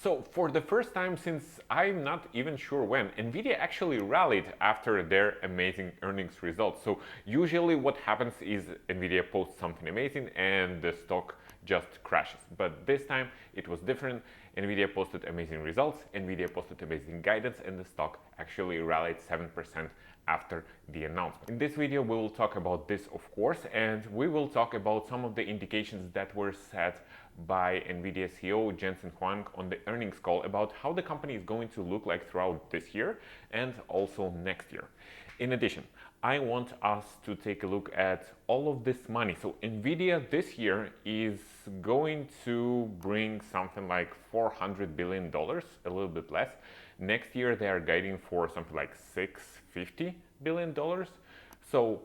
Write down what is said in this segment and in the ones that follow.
So for the first time since I'm not even sure when, Nvidia actually rallied after their amazing earnings results. So usually what happens is Nvidia posts something amazing and the stock just crashes. But this time it was different. Nvidia posted amazing results, Nvidia posted amazing guidance, and the stock actually rallied 7% after the announcement. In this video we will talk about this, of course, and we will talk about some of the indications that were set by Nvidia CEO Jensen Huang on the earnings call about how the company is going to look like throughout this year and also next year. In addition, I want us to take a look at all of this money. So Nvidia this year is going to bring something like $400 billion, a little bit less. Next year they are guiding for something like $650 billion. So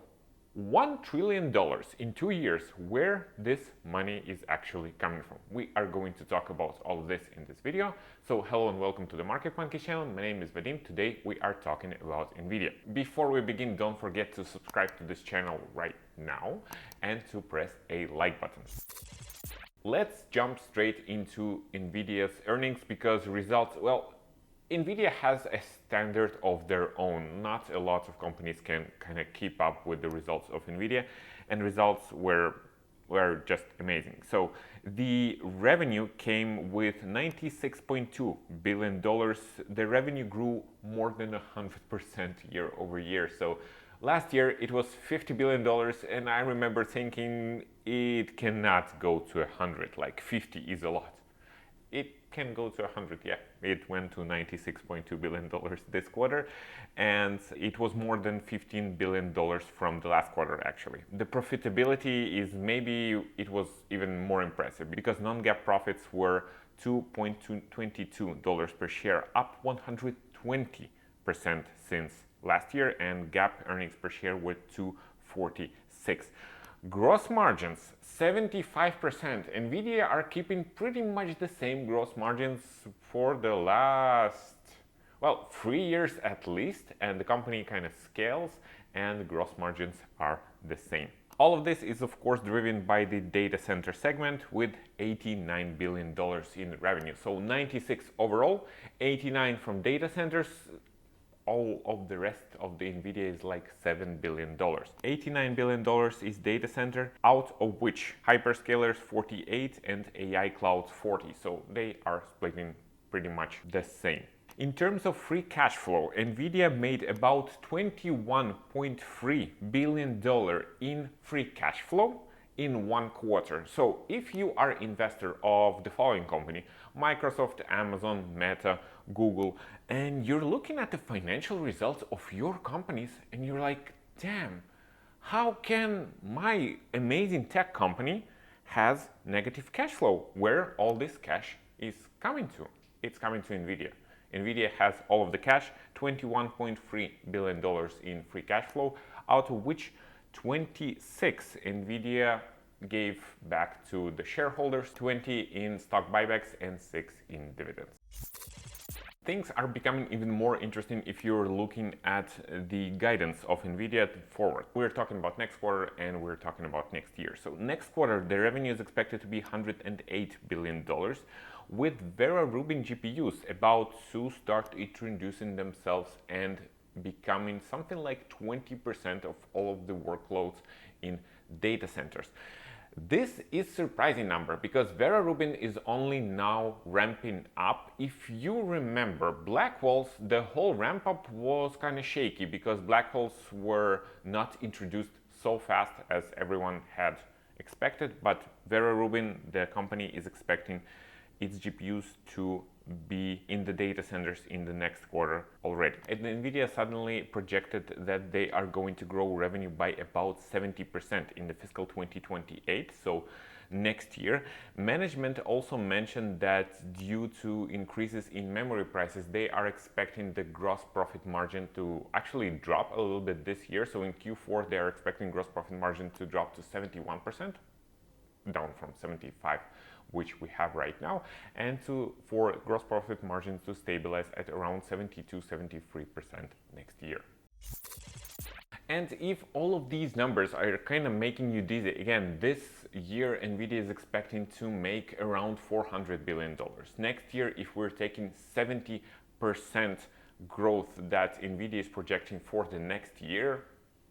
$1 trillion in 2 years, where this money is actually coming from. We are going to talk about all of this in this video. So hello and welcome to the Market Monkey channel. My name is Vadim. Today we are talking about Nvidia. Before we begin, don't forget to subscribe to this channel right now and to press a like button. Let's jump straight into Nvidia's earnings because results, well, Nvidia has a standard of their own. Not a lot of companies can kind of keep up with the results of Nvidia, and results were just amazing. So the revenue came with $96.2 billion. The revenue grew more than 100% year over year. So last year it was $50 billion, and I remember thinking it cannot go to 100, like 50 is a lot. It can go to 100, yeah. It went to $96.2 billion this quarter, and it was more than $15 billion from the last quarter, actually. The profitability is maybe it was even more impressive because non-GAAP profits were $2.22 per share, up 120% since last year, and GAAP earnings per share were $2.46. Gross margins 75%. Nvidia are keeping pretty much the same gross margins for the last, well, 3 years at least, and the company kind of scales and the gross margins are the same. All of this is of course driven by the data center segment with $89 billion in revenue. So 96 overall, 89 from data centers. All of the rest of the Nvidia is like $7 billion. $89 billion is data center, out of which hyperscalers 48 and AI cloud 40. So they are splitting pretty much the same. In terms of free cash flow, Nvidia made about $21.3 billion in free cash flow in 1 quarter. So if you are investor of the following company, Microsoft, Amazon, Meta, Google, and you're looking at the financial results of your companies and you're like, damn, how can my amazing tech company has negative cash flow? Where all this cash is coming to? It's coming to Nvidia. Nvidia has all of the cash, $21.3 billion in free cash flow, out of which 26 Nvidia gave back to the shareholders, 20 in stock buybacks and 6 in dividends. Things are becoming even more interesting if you're looking at the guidance of Nvidia forward. We're talking about next quarter and we're talking about next year. So next quarter the revenue is expected to be $108 billion, with Vera Rubin GPUs about to start introducing themselves and becoming something like 20% of all of the workloads in data centers. This is a surprising number because Vera Rubin is only now ramping up. If you remember, Blackwells, the whole ramp up was kind of shaky because Blackwells were not introduced so fast as everyone had expected, but Vera Rubin, the company, is expecting its GPUs to be in the data centers in the next quarter already. And Nvidia suddenly projected that they are going to grow revenue by about 70% in the fiscal 2028, so next year. Management also mentioned that due to increases in memory prices, they are expecting the gross profit margin to actually drop a little bit this year. So in Q4 they are expecting gross profit margin to drop to 71%, down from 75%, which we have right now, and for gross profit margins to stabilize at around 72-73% next year. And if all of these numbers are kind of making you dizzy, again, this year Nvidia is expecting to make around $400 billion. Next year, if we're taking 70% growth that Nvidia is projecting for the next year,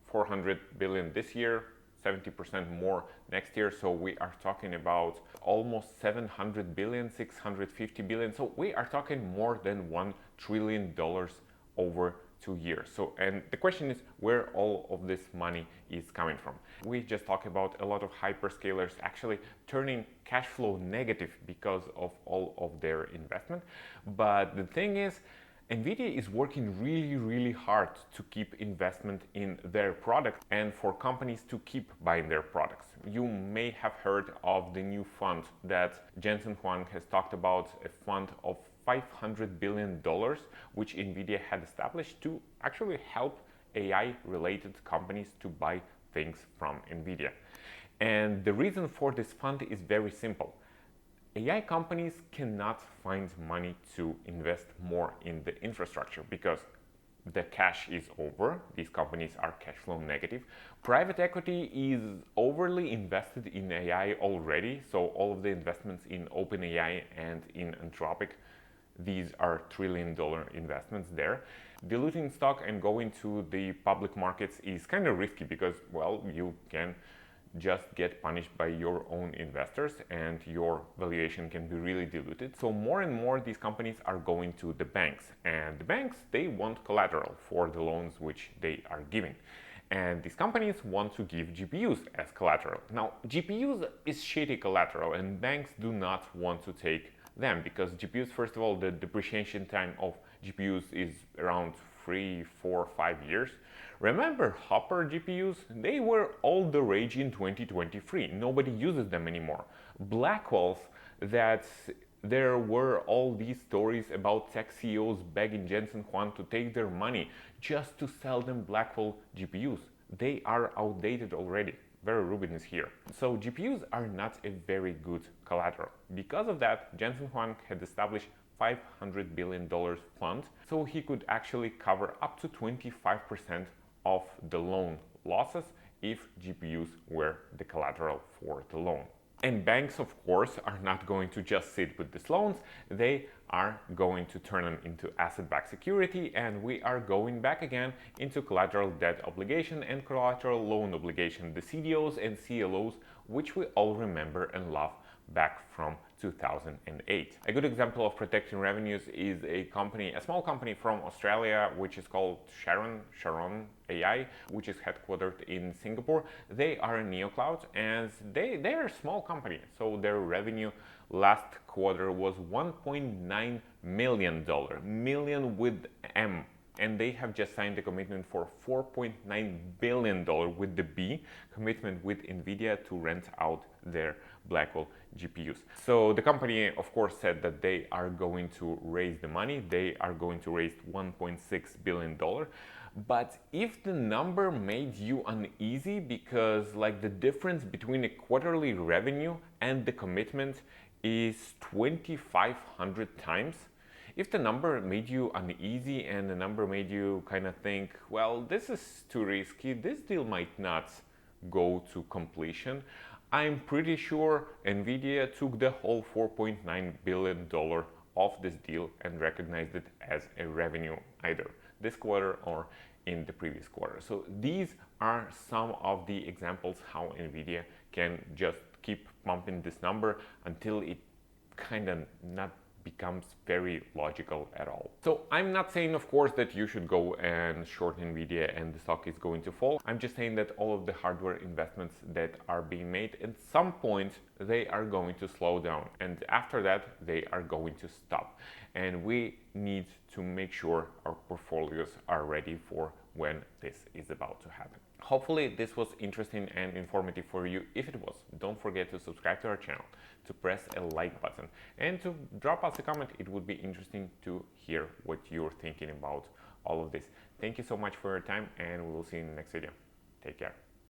400 billion this year, 70% more next year. So we are talking about almost 700 billion, 650 billion. So we are talking more than $1 trillion over 2 years. So, and the question is where all of this money is coming from. We just talked about a lot of hyperscalers actually turning cash flow negative because of all of their investment. But the thing is, Nvidia is working really hard to keep investment in their product and for companies to keep buying their products. You may have heard of the new fund that Jensen Huang has talked about, a fund of $500 billion, which Nvidia had established to actually help AI-related companies to buy things from Nvidia. And the reason for this fund is very simple. AI companies cannot find money to invest more in the infrastructure because the cash is over. These companies are cash flow negative. Private equity is overly invested in AI already. So all of the investments in OpenAI and in Anthropic, these are trillion-dollar investments there. Diluting stock and going to the public markets is kind of risky because, well, you can just get punished by your own investors and your valuation can be really diluted. So more and more these companies are going to the banks, and the banks, they want collateral for the loans which they are giving. And these companies want to give GPUs as collateral. Now, GPUs is shitty collateral and banks do not want to take them because GPUs, first of all, the depreciation time of GPUs is around 3, 4, 5 years. Remember Hopper GPUs? They were all the rage in 2023. Nobody uses them anymore. Blackwells, that there were all these stories about tech CEOs begging Jensen Huang to take their money just to sell them Blackwell GPUs. They are outdated already. Vera Rubin is here. So GPUs are not a very good collateral. Because of that, Jensen Huang had established $500 billion fund, so he could actually cover up to 25% of the loan losses if GPUs were the collateral for the loan. And banks, of course, are not going to just sit with these loans. They are going to turn them into asset-backed security, and we are going back again into collateral debt obligation and collateral loan obligation, the CDOs and CLOs, which we all remember and love back from 2008. A good example of protecting revenues is a company, a small company from Australia, which is called Sharon AI, which is headquartered in Singapore. They are a neocloud and they are a small company. So their revenue last quarter was $1.9 million, million with M. And they have just signed a commitment for $4.9 billion with the B, commitment with Nvidia to rent out their Blackwell GPUs. So the company, of course, said that they are going to raise the money. They are going to raise $1.6 billion. But if the number made you uneasy because like the difference between a quarterly revenue and the commitment is 2,500 times, if the number made you uneasy and the number made you kind of think, well, this is too risky, this deal might not go to completion, I'm pretty sure Nvidia took the whole $4.9 billion of this deal and recognized it as a revenue either this quarter or in the previous quarter. So these are some of the examples how Nvidia can just keep pumping this number until it kind of not becomes very logical at all. So I'm not saying, of course, that you should go and short Nvidia and the stock is going to fall. I'm just saying that all of the hardware investments that are being made, at some point they are going to slow down, and after that they are going to stop. And we need to make sure our portfolios are ready for when this is about to happen. Hopefully this was interesting and informative for you. If it was, don't forget to subscribe to our channel, to press a like button, and to drop us a comment. It would be interesting to hear what you're thinking about all of this. Thank you so much for your time, and we will see you in the next video. Take care.